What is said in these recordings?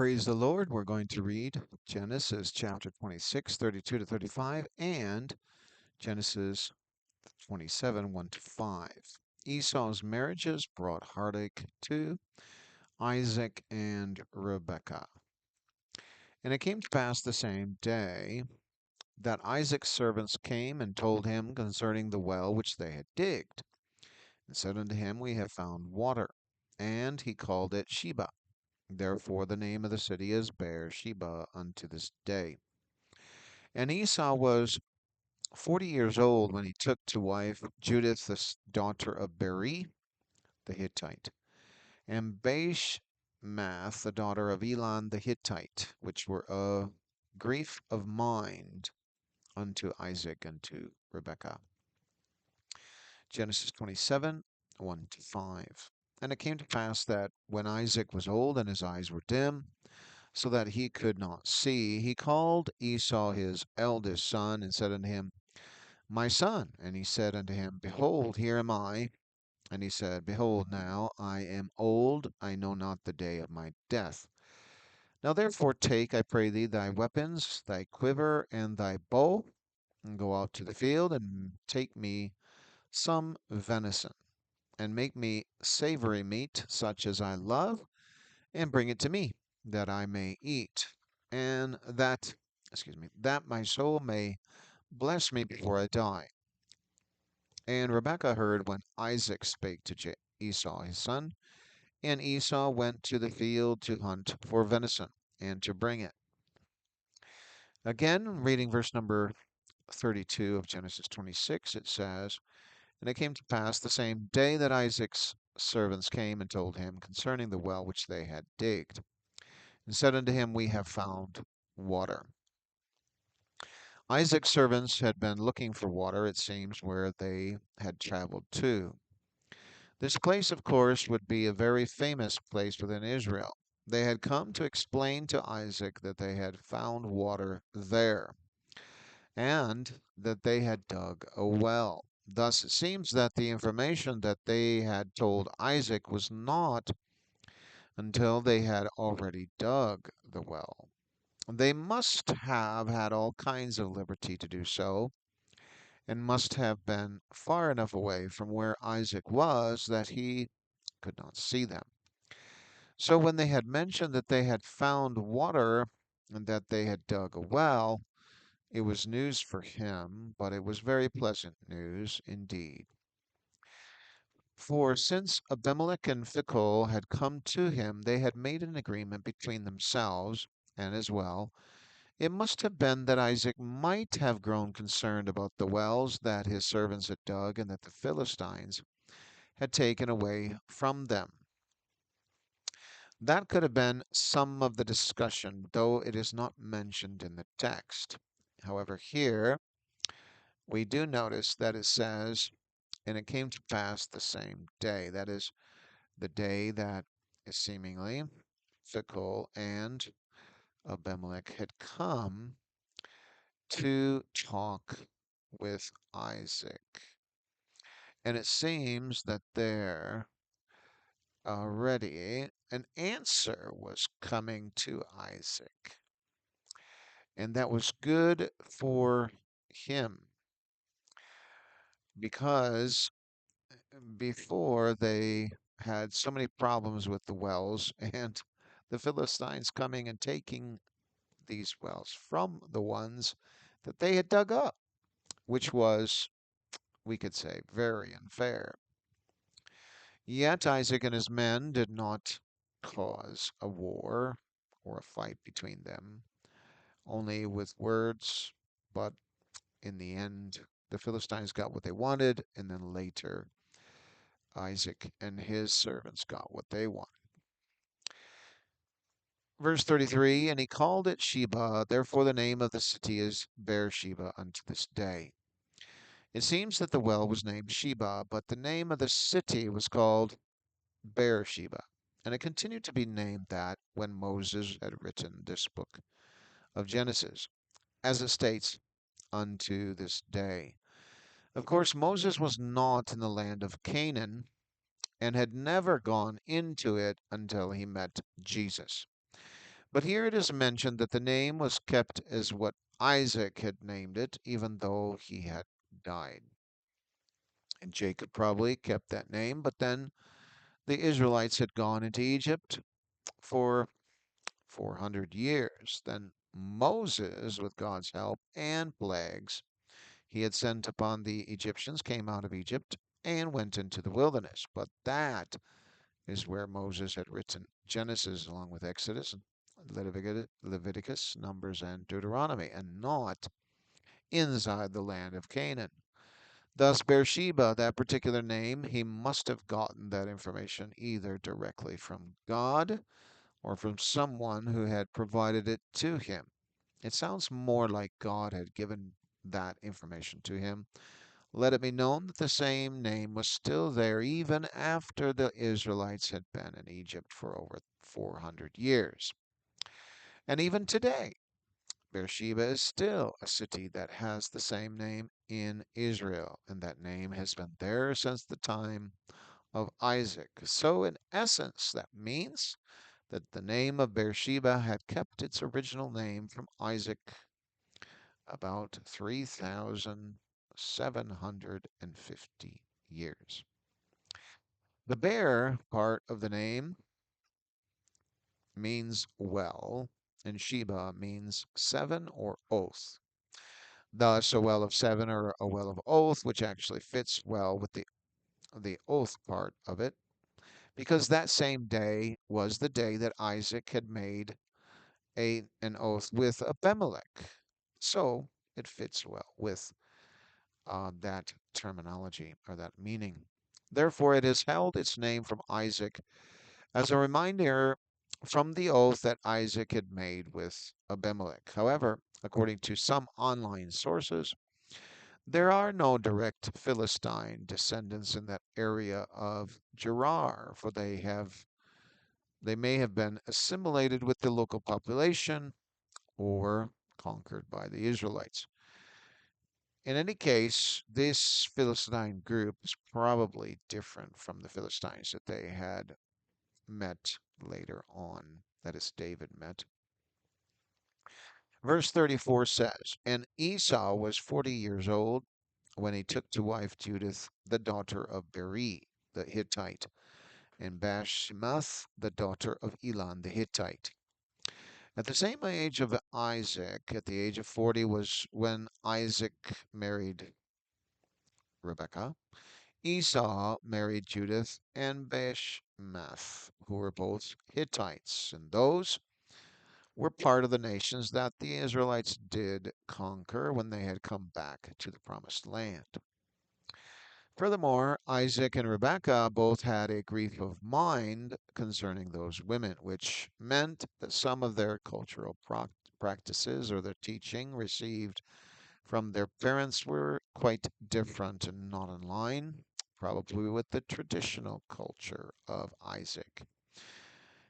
Praise the Lord. We're going to read Genesis chapter 26, 32 to 35, and Genesis 27, 1 to 5. Esau's marriages brought heartache to Isaac and Rebekah. And it came to pass the same day that Isaac's servants came and told him concerning the well which they had digged, and said unto him, We have found water. And he called it Sheba. Therefore the name of the city is Beersheba unto this day. And Esau was 40 years old when he took to wife Judith, the daughter of Beri the Hittite, and Bashemath, the daughter of Elon the Hittite, which were a grief of mind unto Isaac and to Rebekah. Genesis 27, 1 to 5. And it came to pass that when Isaac was old and his eyes were dim, so that he could not see, he called Esau his eldest son, and said unto him, My son. And he said unto him, Behold, here am I. And he said, Behold, now I am old, I know not the day of my death. Now therefore take, I pray thee, thy weapons, thy quiver, and thy bow, and go out to the field, and take me some venison, and make me savory meat, such as I love, and bring it to me, that I may eat, and that my soul may bless me before I die. And Rebekah heard when Isaac spake to Esau his son, and Esau went to the field to hunt for venison, and to bring it. Again, reading verse number 32 of Genesis 26, it says, And it came to pass the same day that Isaac's servants came and told him concerning the well which they had digged, and said unto him, We have found water. Isaac's servants had been looking for water, it seems, where they had traveled to. This place, of course, would be a very famous place within Israel. They had come to explain to Isaac that they had found water there, and that they had dug a well. Thus, it seems that the information that they had told Isaac was not until they had already dug the well. They must have had all kinds of liberty to do so, and must have been far enough away from where Isaac was that he could not see them. So when they had mentioned that they had found water and that they had dug a well, it was news for him, but it was very pleasant news indeed. For since Abimelech and Phicol had come to him, they had made an agreement between themselves, and as well, it must have been that Isaac might have grown concerned about the wells that his servants had dug and that the Philistines had taken away from them. That could have been some of the discussion, though it is not mentioned in the text. However, here we do notice that it says, and it came to pass the same day. That is the day that is seemingly Phicol and Abimelech had come to talk with Isaac. And it seems that there already an answer was coming to Isaac. And that was good for him because before they had so many problems with the wells and the Philistines coming and taking these wells from the ones that they had dug up, which was, we could say, very unfair. Yet Isaac and his men did not cause a war or a fight between them, only with words, but in the end, the Philistines got what they wanted, and then later, Isaac and his servants got what they wanted. Verse 33, And he called it Sheba, therefore the name of the city is Beersheba unto this day. It seems that the well was named Sheba, but the name of the city was called Beersheba, and it continued to be named that when Moses had written this book of Genesis, as it states, unto this day. Of course, Moses was not in the land of Canaan and had never gone into it until he met Jesus. But here it is mentioned that the name was kept as what Isaac had named it, even though he had died. And Jacob probably kept that name, but then the Israelites had gone into Egypt for 400 years. Then Moses, with God's help and plagues he had sent upon the Egyptians, came out of Egypt and went into the wilderness. But that is where Moses had written Genesis along with Exodus, Leviticus, Numbers, and Deuteronomy, and not inside the land of Canaan. Thus, Beersheba, that particular name, he must have gotten that information either directly from God or from someone who had provided it to him. It sounds more like God had given that information to him. Let it be known that the same name was still there even after the Israelites had been in Egypt for over 400 years. And even today, Beersheba is still a city that has the same name in Israel, and that name has been there since the time of Isaac. So, in essence, that means that the name of Beersheba had kept its original name from Isaac about 3,750 years. The bear part of the name means well, and Sheba means seven or oath. Thus, a well of seven or a well of oath, which actually fits well with the oath part of it, because that same day was the day that Isaac had made an oath with Abimelech. So it fits well with that terminology or that meaning. Therefore, it has held its name from Isaac as a reminder from the oath that Isaac had made with Abimelech. However, according to some online sources, there are no direct Philistine descendants in that area of Gerar, for they may have been assimilated with the local population or conquered by the Israelites. In any case, this Philistine group is probably different from the Philistines that they had met later on, that is, David met. Verse 34 says, And Esau was 40 years old when he took to wife Judith, the daughter of Beri, the Hittite, and Bashemath, the daughter of Elon, the Hittite. At the same age of Isaac, at the age of 40, was when Isaac married Rebekah. Esau married Judith and Bashemath, who were both Hittites, and those were part of the nations that the Israelites did conquer when they had come back to the promised land. Furthermore, Isaac and Rebekah both had a grief of mind concerning those women, which meant that some of their cultural practices or their teaching received from their parents were quite different and not in line, probably with the traditional culture of Isaac.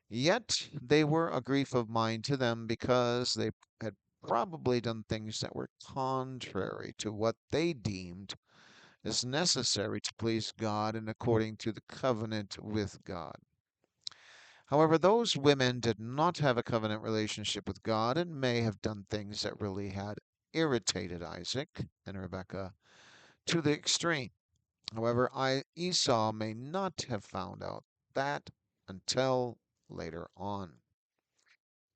Yet they were a grief of mind to them because they had probably done things that were contrary to what they deemed as necessary to please God and according to the covenant with God. However, those women did not have a covenant relationship with God and may have done things that really had irritated Isaac and Rebekah to the extreme. However, Esau may not have found out that until later on.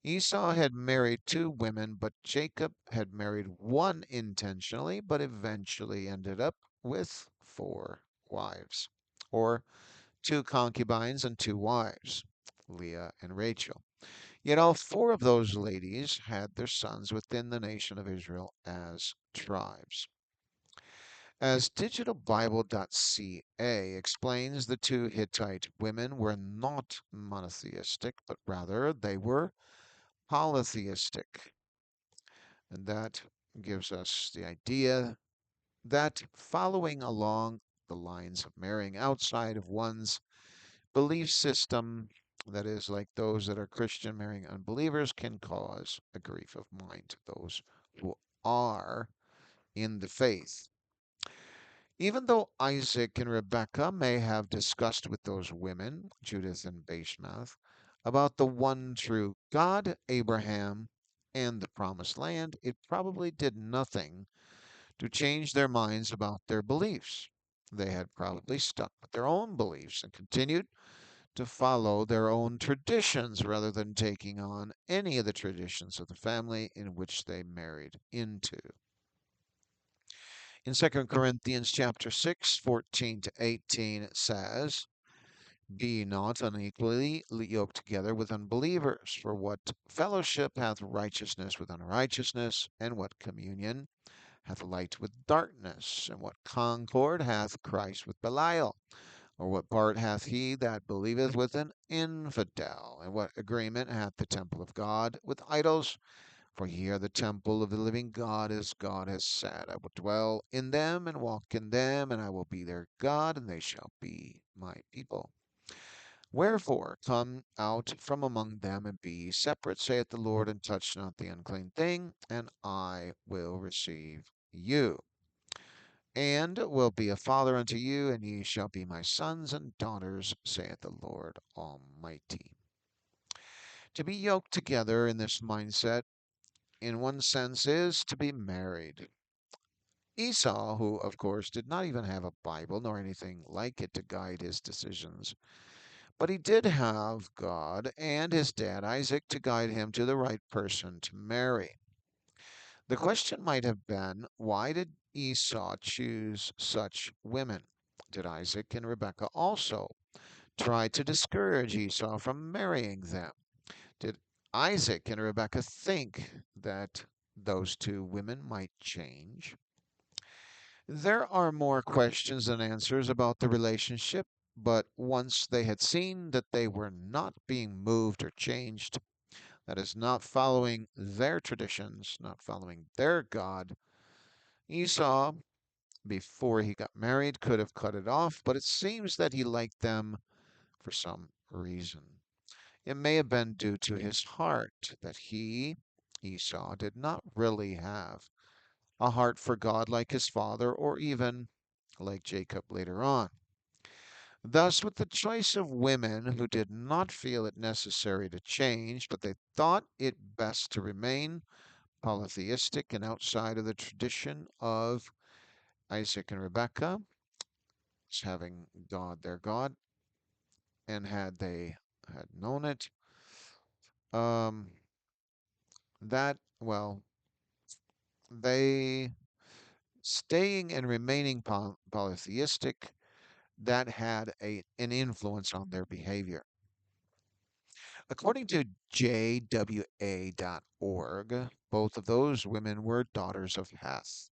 Esau had married two women, but Jacob had married one intentionally, but eventually ended up with four wives, or two concubines and two wives, Leah and Rachel. Yet all four of those ladies had their sons within the nation of Israel as tribes. As digitalbible.ca explains, the two Hittite women were not monotheistic, but rather they were polytheistic. And that gives us the idea that following along the lines of marrying outside of one's belief system, that is, like those that are Christian marrying unbelievers, can cause a grief of mind to those who are in the faith. Even though Isaac and Rebekah may have discussed with those women, Judith and Bashemath, about the one true God, Abraham, and the promised land, it probably did nothing to change their minds about their beliefs. They had probably stuck with their own beliefs and continued to follow their own traditions rather than taking on any of the traditions of the family in which they married into. In 2 Corinthians chapter 6, 14 to 18, it says, Be ye not unequally yoked together with unbelievers, for what fellowship hath righteousness with unrighteousness, and what communion hath light with darkness, and what concord hath Christ with Belial? Or what part hath he that believeth with an infidel? And what agreement hath the temple of God with idols? For ye are the temple of the living God, as God has said, I will dwell in them and walk in them, and I will be their God, and they shall be my people. Wherefore come out from among them and be ye separate, saith the Lord, and touch not the unclean thing, and I will receive you, and will be a father unto you, and ye shall be my sons and daughters, saith the Lord Almighty. To be yoked together in this mindset, in one sense, is to be married. Esau, who of course did not even have a Bible nor anything like it to guide his decisions, but he did have God and his dad Isaac to guide him to the right person to marry. The question might have been, why did Esau choose such women? Did Isaac and Rebekah also try to discourage Esau from marrying them? Did Isaac and Rebekah think that those two women might change? There are more questions than answers about the relationship, but once they had seen that they were not being moved or changed, that is, not following their traditions, not following their God, Esau, before he got married, could have cut it off, but it seems that he liked them for some reason. It may have been due to his heart that he, Esau, did not really have a heart for God like his father, or even like Jacob later on. Thus, with the choice of women who did not feel it necessary to change, but they thought it best to remain polytheistic and outside of the tradition of Isaac and Rebekah, as having God their God, and had they had known it, um, that, well, they staying and remaining polytheistic, that had an influence on their behavior. According to jwa.org, both of those women were daughters of Heth,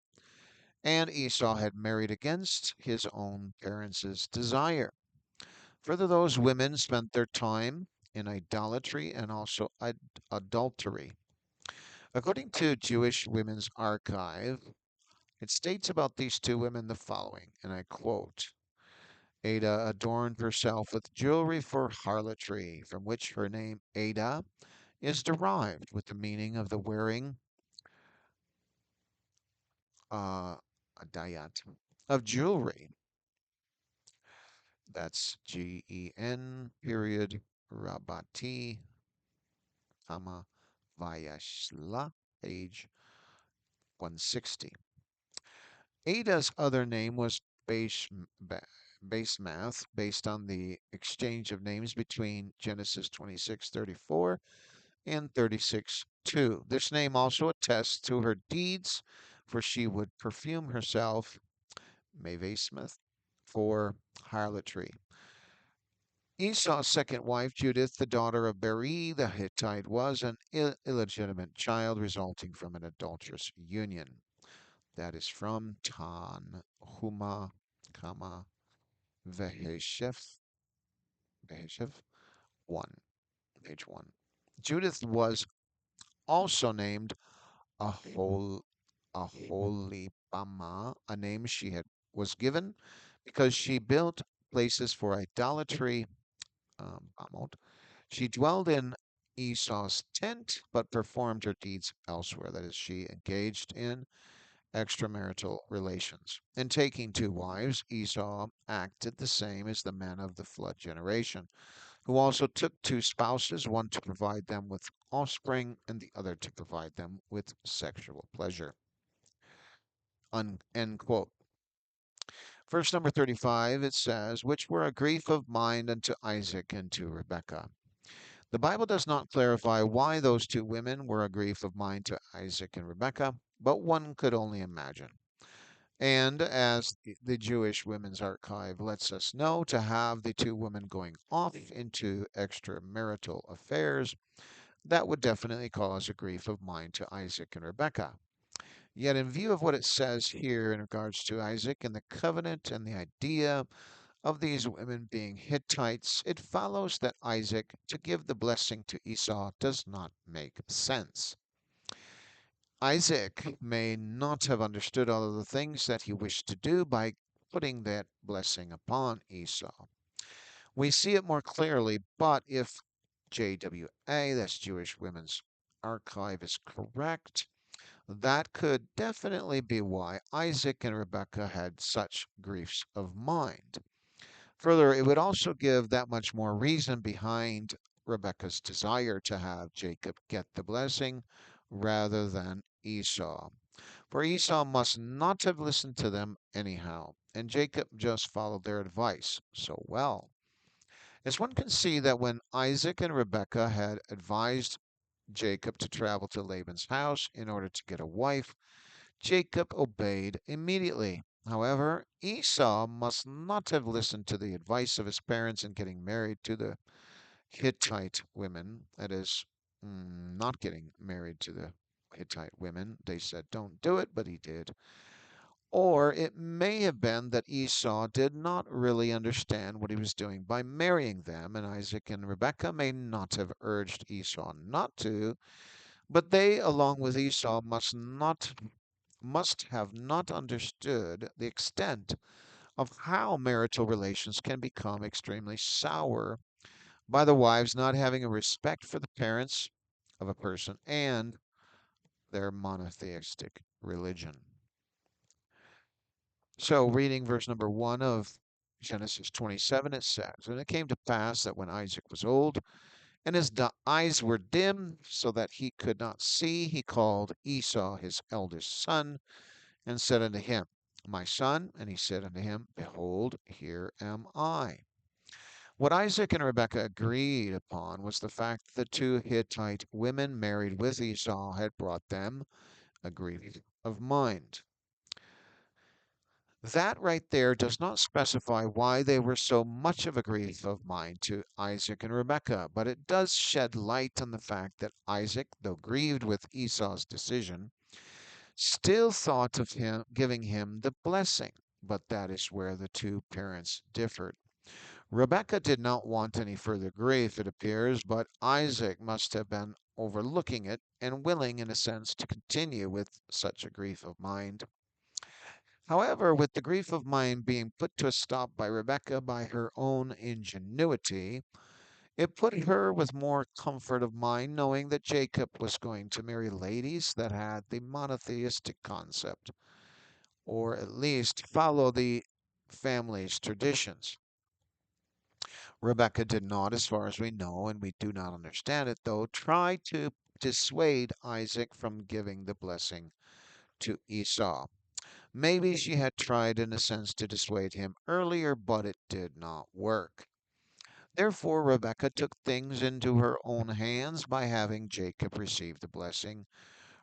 and Esau had married against his own parents' desire. Further, those women spent their time in idolatry and also adultery. According to Jewish Women's Archive, it states about these two women the following, and I quote, Ada adorned herself with jewelry for harlotry, from which her name Ada is derived, with the meaning of the wearing a dayat of jewelry. That's Gen period Rabati, comma Vayashla, page 160. Ada's other name was base math, based on the exchange of names between Genesis 26:34 and 36:2. This name also attests to her deeds, for she would perfume herself, Mave Smith, for harlotry. Esau's second wife, Judith, the daughter of Beri the Hittite, was an illegitimate child resulting from an adulterous union. That is from Tanhuma, comma, Veheshev, Veheshev 1, page 1. Judith was also named Ahol, Aholibama, a name she had was given because she built places for idolatry. Bamot. She dwelled in Esau's tent, but performed her deeds elsewhere. That is, she engaged in extramarital relations. In taking two wives, Esau acted the same as the men of the flood generation, who also took two spouses, one to provide them with offspring and the other to provide them with sexual pleasure. End quote. Verse number 35, it says, which were a grief of mind unto Isaac and to Rebekah. The Bible does not clarify why those two women were a grief of mind to Isaac and Rebekah, but one could only imagine. And as the Jewish Women's Archive lets us know, to have the two women going off into extramarital affairs, that would definitely cause a grief of mind to Isaac and Rebekah. Yet, in view of what it says here in regards to Isaac and the covenant and the idea of these women being Hittites, it follows that Isaac, to give the blessing to Esau, does not make sense. Isaac may not have understood all of the things that he wished to do by putting that blessing upon Esau. We see it more clearly, but if JWA, that's Jewish Women's Archive, is correct, that could definitely be why Isaac and Rebekah had such griefs of mind. Further, it would also give that much more reason behind Rebekah's desire to have Jacob get the blessing rather than Esau. For Esau must not have listened to them anyhow, and Jacob just followed their advice so well. As one can see that when Isaac and Rebekah had advised Jacob to travel to Laban's house in order to get a wife, Jacob obeyed immediately. However, Esau must not have listened to the advice of his parents in getting married to the Hittite women. That is, not getting married to the Hittite women. They said, don't do it, but he did. Or it may have been that Esau did not really understand what he was doing by marrying them, and Isaac and Rebekah may not have urged Esau not to, but they, along with Esau, must have not understood the extent of how marital relations can become extremely sour by the wives not having a respect for the parents of a person and their monotheistic religion. So, reading verse number 1 of Genesis 27, it says, and it came to pass that when Isaac was old, and his eyes were dim, so that he could not see, he called Esau his eldest son, and said unto him, my son. And he said unto him, behold, here am I. What Isaac and Rebekah agreed upon was the fact that the two Hittite women married with Esau had brought them a grief of mind. That right there does not specify why they were so much of a grief of mind to Isaac and Rebekah, but it does shed light on the fact that Isaac, though grieved with Esau's decision, still thought of him giving him the blessing. But that is where the two parents differed. Rebekah did not want any further grief, it appears, but Isaac must have been overlooking it and willing, in a sense, to continue with such a grief of mind. However, with the grief of mind being put to a stop by Rebekah by her own ingenuity, it put her with more comfort of mind knowing that Jacob was going to marry ladies that had the monotheistic concept, or at least follow the family's traditions. Rebekah did not, as far as we know, and we do not understand it though, try to dissuade Isaac from giving the blessing to Esau. Maybe she had tried in a sense to dissuade him earlier, but it did not work. Therefore, Rebekah took things into her own hands by having Jacob receive the blessing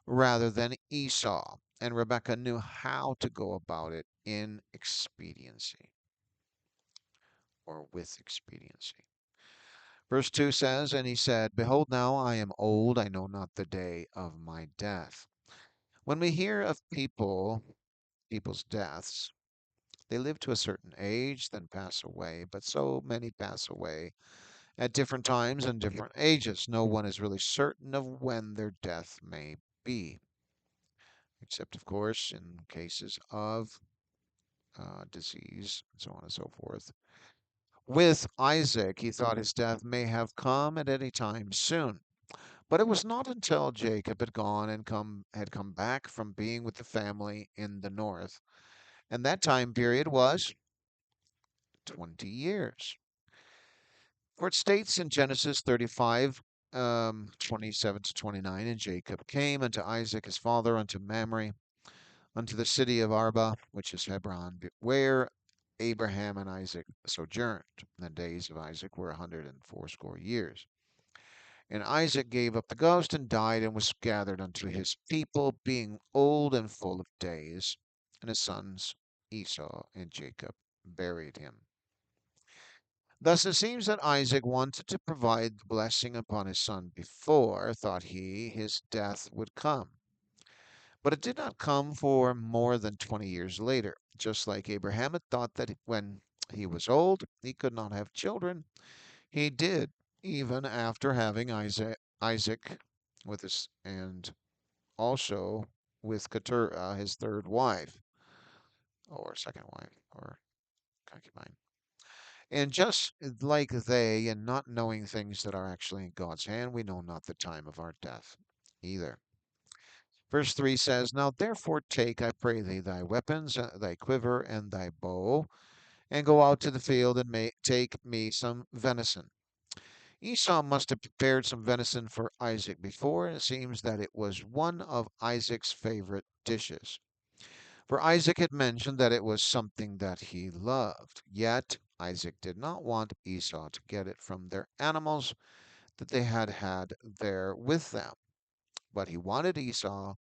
rather than Esau, and Rebekah knew how to go about it in expediency, or with expediency. Verse 2 says, and he said, behold, now I am old, I know not the day of my death. When we hear of people's deaths, they live to a certain age, then pass away, but so many pass away at different times and different ages. No one is really certain of when their death may be, except, of course, in cases of disease and so on and so forth. With Isaac, he thought his death may have come at any time soon. But it was not until Jacob had gone and had come back from being with the family in the north, and that time period was 20 years. For it states in Genesis 35, 27 to 29, and Jacob came unto Isaac his father unto Mamre, unto the city of Arba, which is Hebron, where Abraham and Isaac sojourned. The days of Isaac were 180 years. And Isaac gave up the ghost and died and was gathered unto his people, being old and full of days. And his sons Esau and Jacob buried him. Thus it seems that Isaac wanted to provide the blessing upon his son before, thought he, his death would come. But it did not come for more than 20 years later, just like Abraham had thought that when he was old, he could not have children. He did, even after having Isaac with his, and also with Keturah, his third wife, or second wife, or concubine. And just like they, and not knowing things that are actually in God's hand, we know not the time of our death either. Verse 3 says, Now therefore take, I pray thee, thy weapons, thy quiver, and thy bow, and go out to the field and take me some venison. Esau must have prepared some venison for Isaac before, and it seems that it was one of Isaac's favorite dishes. For Isaac had mentioned that it was something that he loved. Yet Isaac did not want Esau to get it from their animals that they had had there with them. But he wanted Esau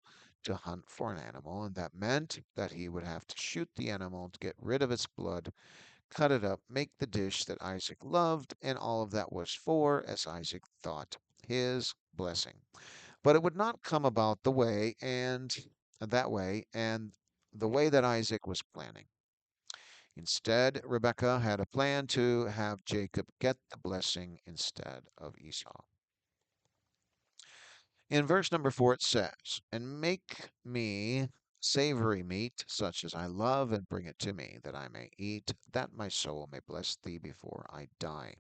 to hunt for an animal, and that meant that he would have to shoot the animal to get rid of its blood, cut it up, make the dish that Isaac loved, and all of that was for, as Isaac thought, his blessing. But it would not come about the way and that way and the way that Isaac was planning. Instead, Rebekah had a plan to have Jacob get the blessing instead of Esau. In verse number 4, it says, And make me savory meat, such as I love, and bring it to me, that I may eat, that my soul may bless thee before I die.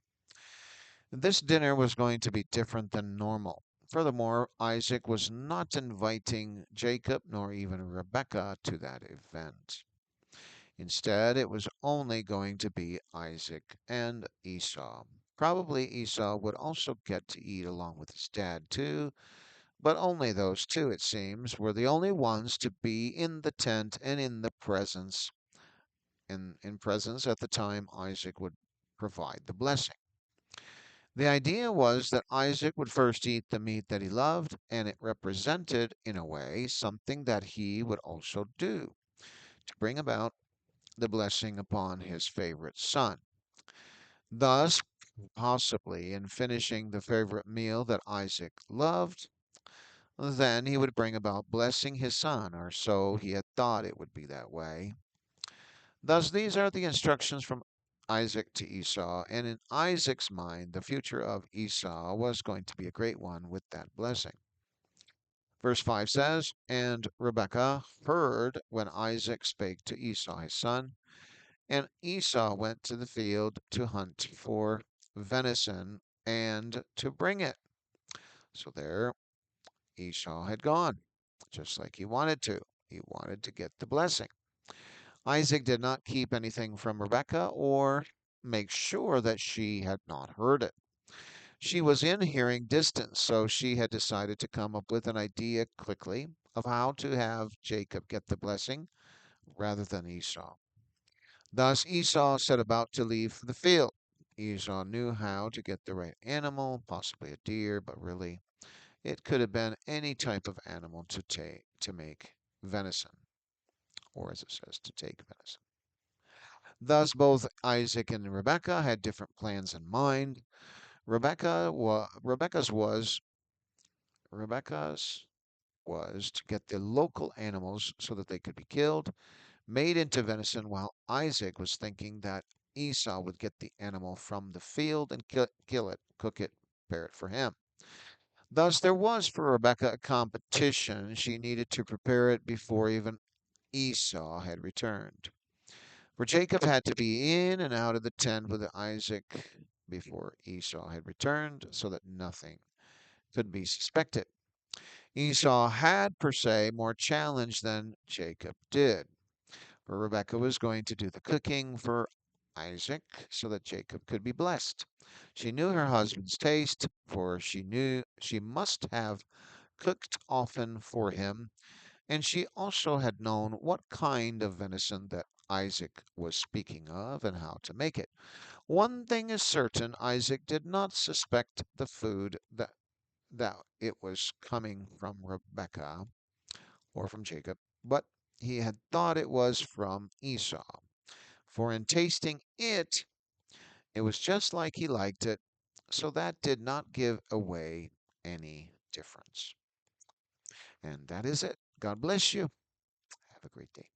This dinner was going to be different than normal. Furthermore, Isaac was not inviting Jacob nor even Rebekah to that event. Instead, it was only going to be Isaac and Esau. Probably Esau would also get to eat along with his dad, too, but only those two, it seems, were the only ones to be in the tent and in the presence, in presence at the time Isaac would provide the blessing. The idea was that Isaac would first eat the meat that he loved, and it represented, in a way, something that he would also do to bring about the blessing upon his favorite son. Thus, possibly in finishing the favorite meal that Isaac loved, then he would bring about blessing his son, or so he had thought it would be that way. Thus, these are the instructions from Isaac to Esau, and in Isaac's mind, the future of Esau was going to be a great one with that blessing. Verse 5 says, And Rebekah heard when Isaac spake to Esau his son, and Esau went to the field to hunt for venison and to bring it. So there Esau had gone, just like he wanted to. He wanted to get the blessing. Isaac did not keep anything from Rebekah or make sure that she had not heard it. She was in hearing distance, so she had decided to come up with an idea quickly of how to have Jacob get the blessing rather than Esau. Thus Esau set about to leave the field. Esau knew how to get the right animal, possibly a deer, but really it could have been any type of animal to make venison, or as it says, to take venison. Thus, both Isaac and Rebekah had different plans in mind. Rebekah's was to get the local animals so that they could be killed, made into venison, while Isaac was thinking that Esau would get the animal from the field and kill it, cook it, prepare it for him. Thus, there was for Rebekah a competition. She needed to prepare it before even Esau had returned. For Jacob had to be in and out of the tent with Isaac before Esau had returned, so that nothing could be suspected. Esau had, per se, more challenge than Jacob did, for Rebekah was going to do the cooking for Isaac so that Jacob could be blessed. She knew her husband's taste, for she knew she must have cooked often for him, and she also had known what kind of venison that Isaac was speaking of and how to make it. One thing is certain, Isaac did not suspect the food that it was coming from Rebekah or from Jacob, but he had thought it was from Esau. For in tasting it, it was just like he liked it, so that did not give away any difference. And that is it. God bless you. Have a great day.